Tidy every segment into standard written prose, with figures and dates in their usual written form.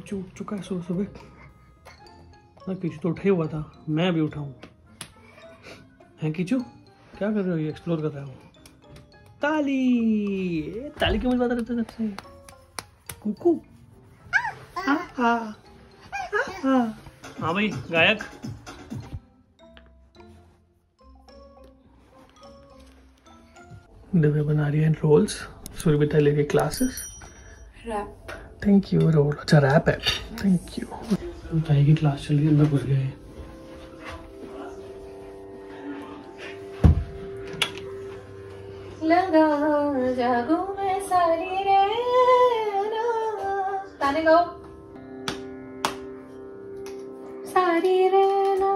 कीचू उठ चुका है सुबह सुबह। कीचू तो उठा ही हुआ था, मैं भी उठाऊँ हैं। कीचू क्या कर रहे हो? ये एक्सप्लोर कर रहा हूँ। ताली ताली क्यों बजवाता रहता है सबसे? कुकू हाँ भाई गायक। दिव्या बना रही है रोल्स, सुरभिता ले रही classes. Wrap. Thank you. Roll अच्छा रैप है, थैंक यू। ताई की क्लास चल रही है, अंदर घुस गए। लगा जागू मैं सारी रहना, ताने गाओ। सारी रहना।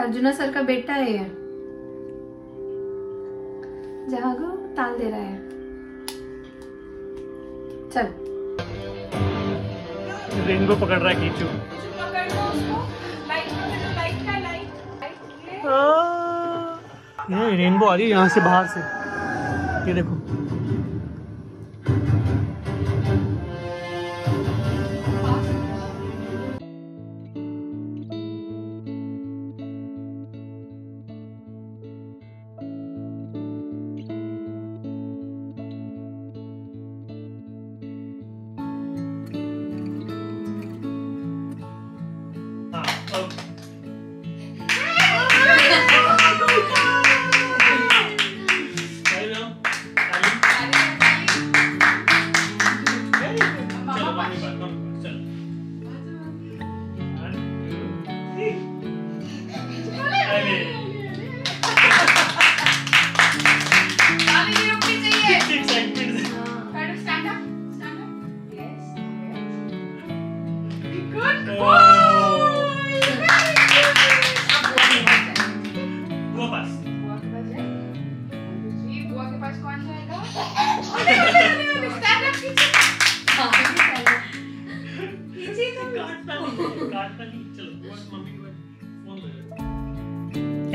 अर्जुना सर का बेटा है ये। जागो ताल दे रहा है। चल रेनबो पकड़ रहा है कीचू। पकड़ लो उसको। लाइट का लाइट। ये रेनबो आ रही है यहाँ से बाहर से, ये देखो।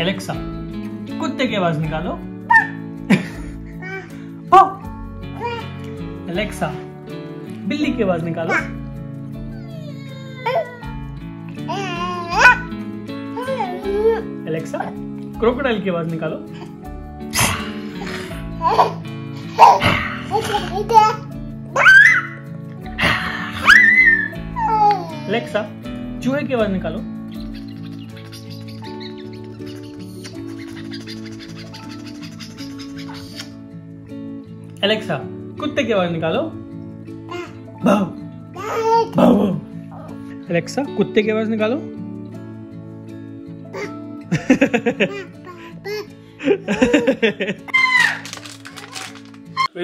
एलेक्सा कुत्ते की आवाज निकालो। एलेक्सा बिल्ली की आवाज निकालो। एलेक्सा क्रोकोडाइल की आवाज निकालो। एलेक्सा चूहे की आवाज निकालो। एलेक्सा कुत्ते की आवाज निकालो। भाव भाव। एलेक्सा कुत्ते की आवाज निकालो।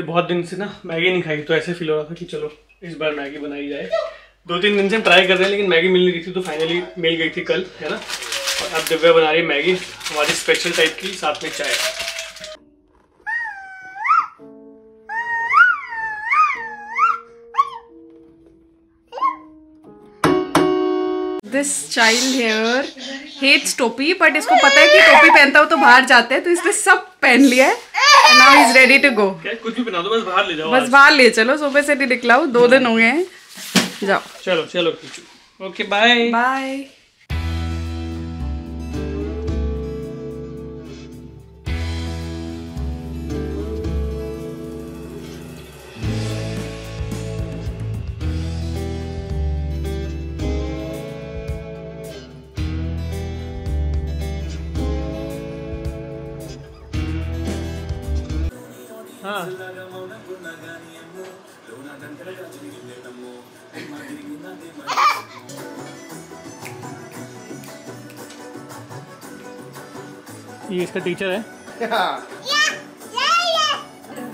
बहुत दिन से ना मैगी नहीं खाई, तो ऐसे फील हो रहा था कि चलो इस बार मैगी बनाई जाए। 2-3 दिन से ट्राई कर रहे हैं, लेकिन मैगी मिल नहीं रही थी, तो फाइनली मिल गई थी कल, है ना। और अब दिव्या बना रही है मैगी, हमारी स्पेशल टाइप की, साथ में चाय। दिस चाइल्ड हियर हेट्स टोपी, बट इसको पता है कि टोपी पहनता हो तो बाहर जाते हैं, तो इसने सब पहन लिया है। Now he is ready to go. कुछ भी पहना दो, बस बाहर ले जाओ। बस बाहर ले चलो, सुबह से नहीं निकला हूँ, 2 दिन हो गए हैं। जाओ चलो चलो ओके बाय बाय। हाँ ये इसका टीचर है।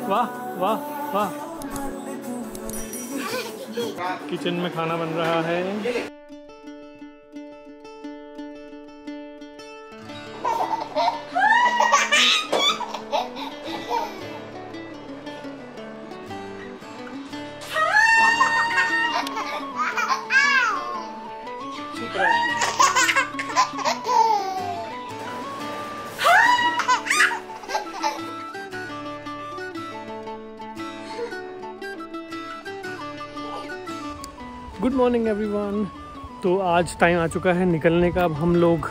वाह वाह वाह। किचन में खाना बन रहा है। Good morning everyone. तो आज टाइम आ चुका है निकलने का। अब हम लोग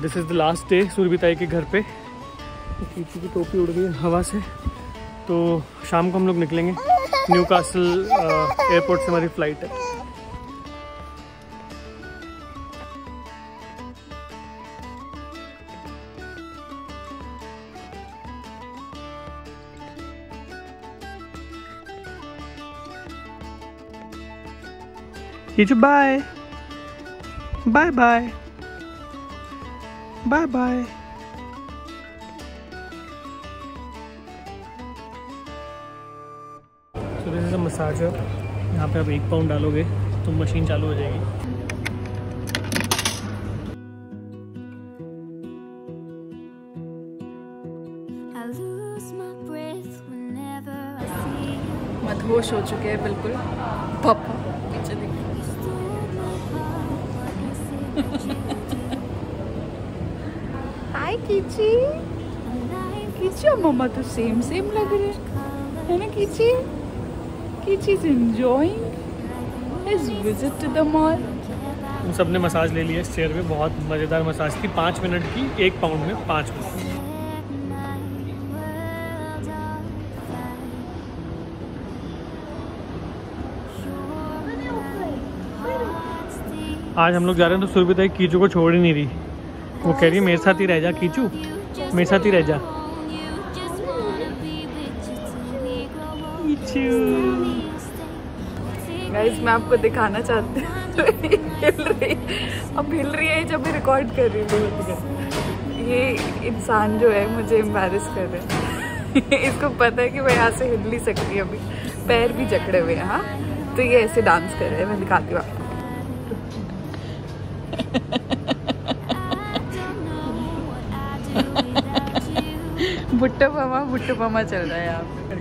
this is the last day Surbhitai के घर पे। कीचू की टोपी उड़ गई हवा से। तो शाम को हम लोग निकलेंगे। न्यूकासल एयरपोर्ट से हमारी फ़्लाइट है। Kichu bye bye bye bye bye. तो दिस इज अ मसाजर। यहाँ पे आप 1 पाउंड डालोगे तो मशीन चालू हो जाएगी। मदहोश हो चुके हैं बिल्कुल। पापा पीछे देखो। हाय कीची। कीची और मम्मा तो सेम लग रहे हैं, है ना Kichi? Kichi is enjoying his visit to the mall. हम सब ने मसाज ले लिया इस चेयर पे। बहुत मज़ेदार मसाज थी। 5 मिनट की, 1 पाउंड में 5 मिनट। आज हम लोग जा रहे हैं तो सुरभिताई कीचू को छोड़ ही नहीं रही। वो कह रही है मेरे साथ ही रह जा कीचू, मेरे साथ ही रह जा। गाइस मैं आपको दिखाना चाहती हूँ। अब हिल रही है जब मैं रिकॉर्ड कर रही हूँ। ये इंसान जो है मुझे एम्बैरेस कर रहा है। इसको पता है कि मैं यहाँ से हिल नहीं सकती अभी, पैर भी जकड़े हुए हैं। हाँ तो ये ऐसे डांस कर रहे हैं। मैं दिखाती हूँ आपको। भुट्टो मामा चल रहा है यहाँ पे।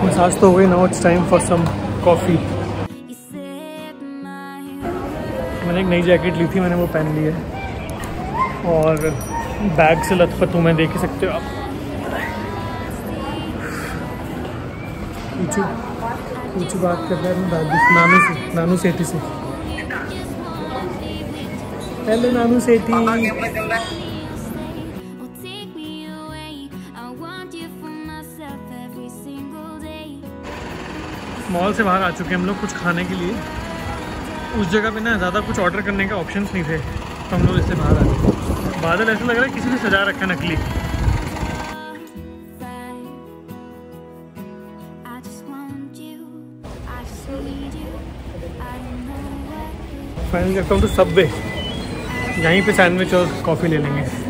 मसाज तो हो गई। Now it's time for some coffee. मैंने एक नई जैकेट ली थी, मैंने वो पहन ली है और बैग से लथपथ हूँ मैं, देख ही सकते हो आप। कीचू बात कर रहा है दादी नानू सेठी से। हेलो नानू सेठी। मॉल से बाहर आ चुके हैं हम लोग कुछ खाने के लिए। उस जगह पे ना ज़्यादा कुछ ऑर्डर करने के ऑप्शंस नहीं थे तो हम लोग इससे बाहर आ गए। बादल ऐसा लग रहा है किसी ने सजा रखा नकली। फाइनली करता हूँ तो सबवे, यहीं पे सैंडविच और कॉफ़ी ले लेंगे।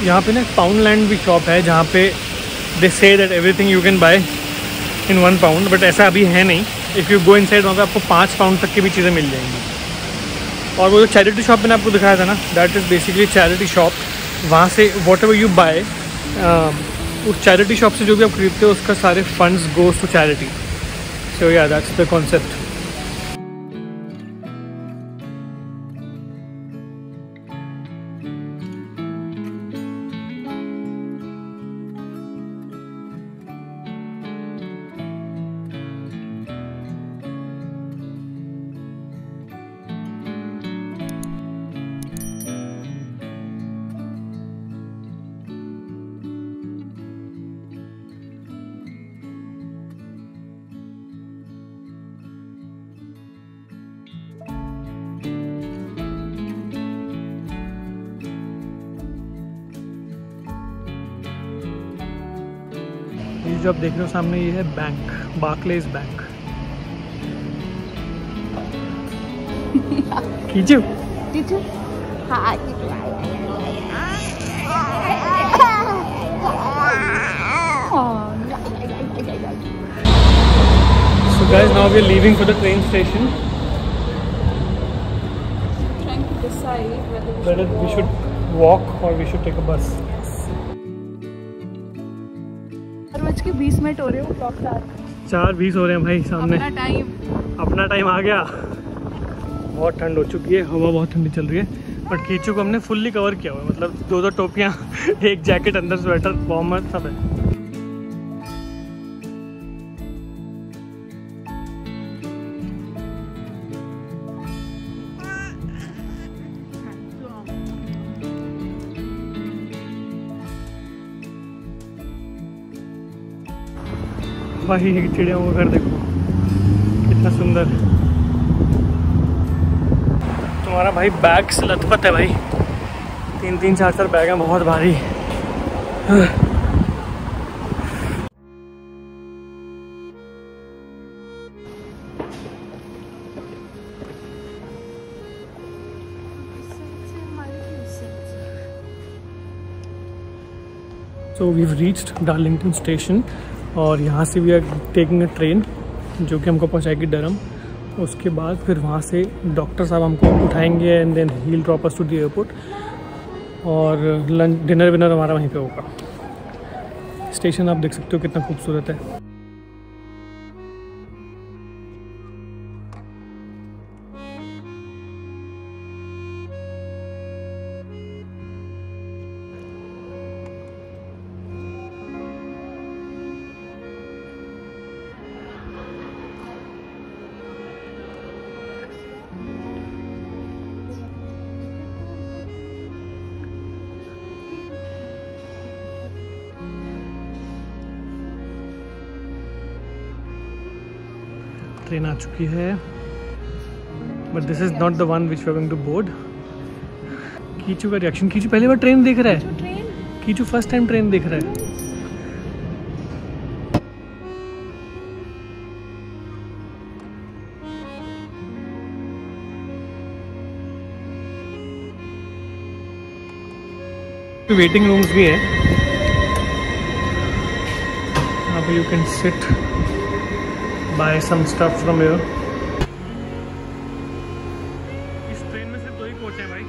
यहाँ पे ना पाउंड लैंड भी शॉप है जहाँ पे they say that everything you can buy in 1 pound, but ऐसा अभी है नहीं। इफ़ यू गो इनसाइड वहाँ पे आपको 5 पाउंड तक की भी चीज़ें मिल जाएंगी। और वो जो चैरिटी शॉप मैंने आपको दिखाया था ना, that is basically charity shop. वहाँ से वॉट एवर यू बाय, उस चैरिटी शॉप से जो भी आप खरीदते हो उसका सारे फंड्स गोज टू चैरिटी। सो या दैट्स द कॉन्सेप्ट। जो आप देख रहे हो सामने, ये है bank, Barclays bank. Kichu Kichu hi So guys, now we are leaving for the train station. Trying to decide Whether we should walk or we should take a bus. 4:20 हो रहे हो, क्लॉक 4:20 हो रहे हैं भाई सामने। अपना टाइम आ गया। बहुत ठंड हो चुकी है, हवा बहुत ठंडी चल रही है। बट कीचू को हमने फुल्ली कवर किया हुआ है, मतलब 2 टोपियाँ, एक जैकेट, अंदर स्वेटर, वार्मर सब है। भाई चिड़ियों का घर देखो कितना सुंदर। तुम्हारा भाई बैग से लथपथ है भाई, 3-3, 4-4 बैग हैं, बहुत भारी। So we've reached Darlington station और यहाँ से we are taking a train जो कि हमको पहुँचाएगी डरहम। उसके बाद फिर वहाँ से डॉक्टर साहब हमको उठाएंगे and then he will drop us to the airport, और लंच डिनर विनर हमारा वहीं पे होगा। स्टेशन आप देख सकते हो कितना खूबसूरत है। ट्रेन आ चुकी है, but this is not the one which we are going to board. Kichu का रिएक्शन, कीचू पहली बार ट्रेन देख रहा है, कीचू फर्स्ट टाइम ट्रेन देख रहा है। वेटिंग रूम्स भी है, यहाँ पे you can sit, buy some stuff from here. इस ट्रेन में सिर्फ 2 ही कोच हैं भाई।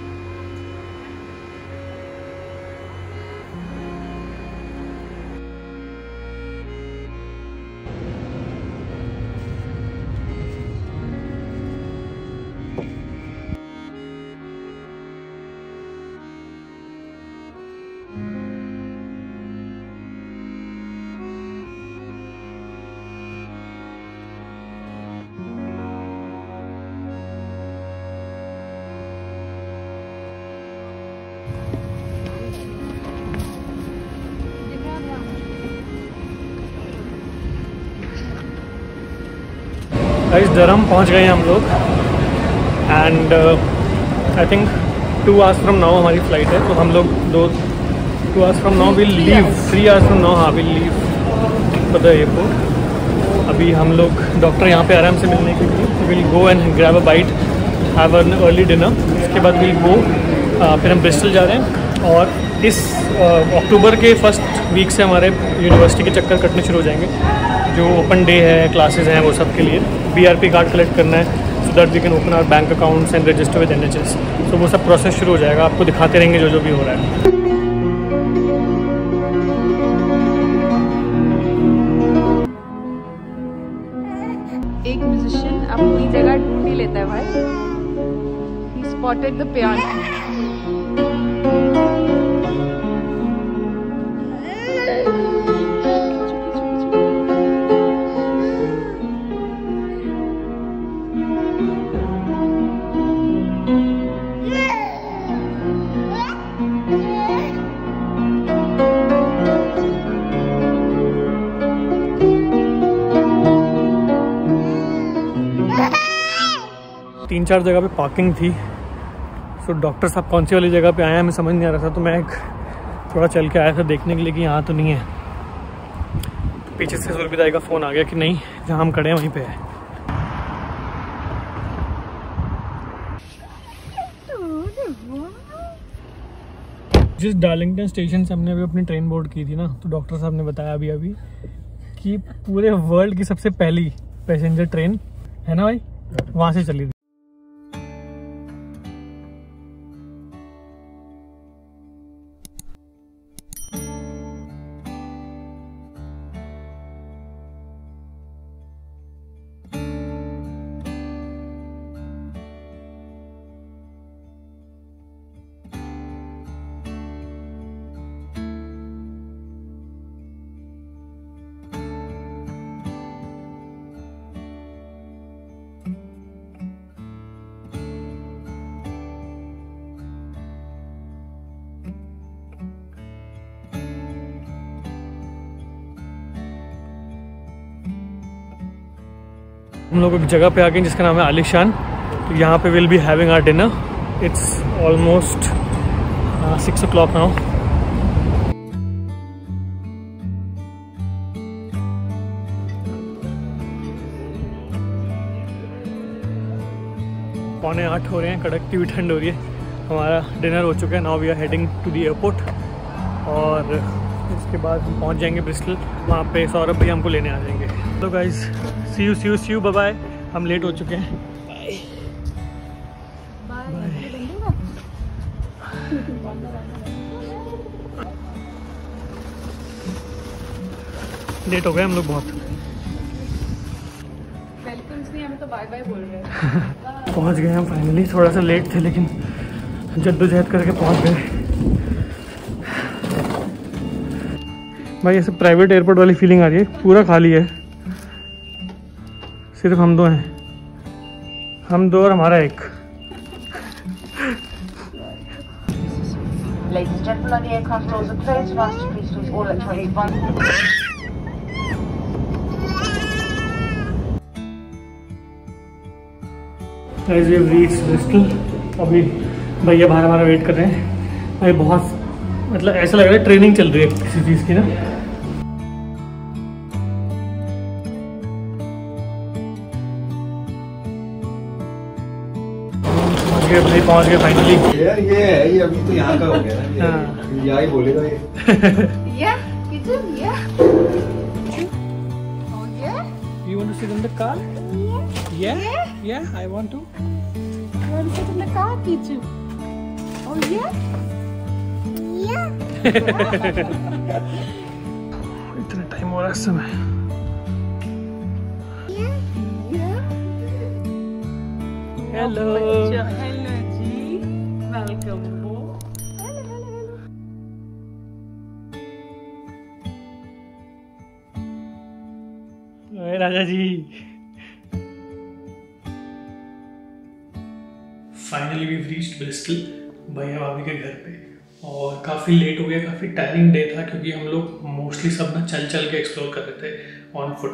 गाइस डरहम पहुंच गए हम लोग and I think 2 hours from now हमारी फ़्लाइट है, तो हम लोग 2 hours from now will leave, 3 hours from now हाँ will leave for the airport. अभी हम लोग डॉक्टर यहाँ पे आराम से मिलने के लिए will go and grab a bite, have an early dinner. उसके बाद विल गो, फिर हम ब्रिस्टल जा रहे हैं, और इस अक्टूबर के फर्स्ट वीक से हमारे यूनिवर्सिटी के चक्कर कटने शुरू हो जाएंगे। जो ओपन डे है, क्लासेस हैं, वो सब के लिए BRP कार्ड कलेक्ट करना है, so that we can open our bank accounts and register with NHS। सो वो सब प्रोसेस शुरू हो जाएगा, आपको दिखाते रहेंगे जो जो भी हो रहा है। एक म्यूजिशियन अपनी जगह ढूंढ ही लेता है भाई। He spotted the piano. 3-4 जगह पे पार्किंग थी। सो डॉक्टर साहब कौन सी वाली जगह पे आए हैं हमें समझ नहीं आ रहा था, तो मैं थोड़ा चल के आया था देखने के लिए कि यहाँ तो नहीं है। पीछे से सुरभिदाई का फ़ोन आ गया कि नहीं जहाँ हम खड़े हैं वहीं पे है। जिस डार्लिंगटन स्टेशन से हमने अभी अपनी ट्रेन बोर्ड की थी ना, तो डॉक्टर साहब ने बताया अभी कि पूरे वर्ल्ड की सबसे पहली पैसेंजर ट्रेन है ना भाई, वहाँ से चली थी। हम लोग एक जगह पे आ गए जिसका नाम है आलिशान। तो यहाँ पे will be having our dinner. It's almost 6 o'clock now. पौने 8 हो रहे हैं, कड़कती हुई ठंड हो रही है। हमारा डिनर हो चुका है। Now we are heading to the airport और उसके बाद हम पहुँच जाएंगे ब्रिस्टल। वहाँ पे सौरभ भी हमको लेने आ जाएंगे। तो guys see you bye bye. हम लेट हो चुके हैं। लेट हो गए हम लोग बहुत। वेलकम्स नहीं, हमें तो बाय बाय बोल रहे हैं। पहुंच गए हम फाइनली। थोड़ा सा लेट थे लेकिन जद्दोजहद करके पहुंच गए। भाई ऐसे प्राइवेट एयरपोर्ट वाली फीलिंग आ रही है। पूरा खाली है, सिर्फ हम दो हैं। हम दो और हमारा एक। Ladies and gentlemen, the aircraft doors are closed. Fasten please use all electronic devices. Guys, we have reached Bristol। अभी भैया बाहर हमारा वेट कर रहे हैं। भाई बहुत मतलब ऐसा लग रहा है ट्रेनिंग चल रही है किसी चीज़ की ना। भाई पहुंच गए फाइनली। ये है, ये अभी तो यहाँ का हो गया ना। यहाँ ही बोलेगा ये। You want to sit in the car? Yeah, I want to. You want to sit in the car, Kichu? Oh yeah? इतना टाइम हो रहा है इस समय। हेलो जी, वेलकम हो। राजा जी फाइनली वी रीच्ड ब्रिस्टल भैया भाभी के घर पे। और काफ़ी लेट हो गया, काफ़ी टायरिंग डे था क्योंकि हम लोग मोस्टली सब ना चल चल के एक्सप्लोर कर रहे थे ऑन फुट।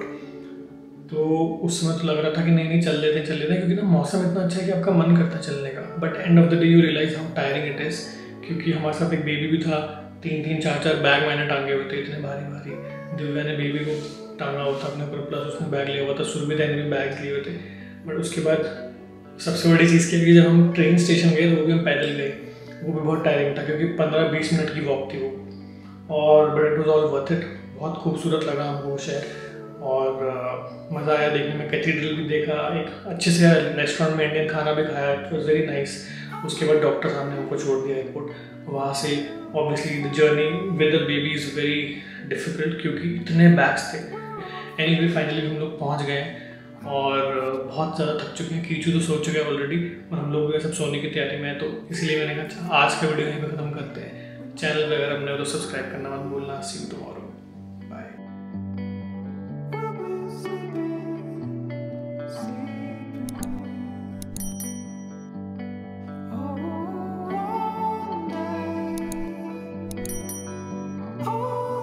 तो उस समय तो लग रहा था कि नहीं चल लेते क्योंकि ना मौसम इतना अच्छा है कि आपका मन करता है चलने का। But end of the day you realize how tiring it is, क्योंकि हमारे साथ एक बेबी भी था। 3-3, 4-4 बैग मैंने टांगे हुए थे, इतने भारी भारी। दिव्या ने बेबी को टांगा हुआ था अपने ऊपर, प्लस उसने बैग लिया हुआ था। सुरभिदा ने भी बैग लिए हुए थे। बट उसके बाद सबसे बड़ी चीज़ क्या है कि जब हम ट्रेन स्टेशन गए तो वो भी हम पैदल गए। वो भी बहुत टायरिंग था क्योंकि 15-20 मिनट की वॉक थी वो। और but it was all worth it. बहुत खूबसूरत लगा हमको वो शहर और मज़ा आया देखने में। कैथीड्रल भी देखा, एक अच्छे से रेस्टोरेंट में इंडियन खाना भी खाया। It was very nice. उसके बाद डॉक्टर साहब ने हमको छोड़ दिया एयरपोर्ट। वहाँ से obviously the journey with the baby is very difficult क्योंकि इतने बैग्स थे। एनीवे फाइनली हम लोग पहुँच गए और बहुत ज़्यादा थक चुके हैं। कीचू तो सो चुके हैं ऑलरेडी और हम लोग सब सोने की तैयारी में है। तो इसीलिए मैंने कहा आज का वीडियो यहीं पर ख़त्म करते हैं। चैनल पर अगर हमने तो सब्सक्राइब करना मत भूलना। सी यू टुमारो।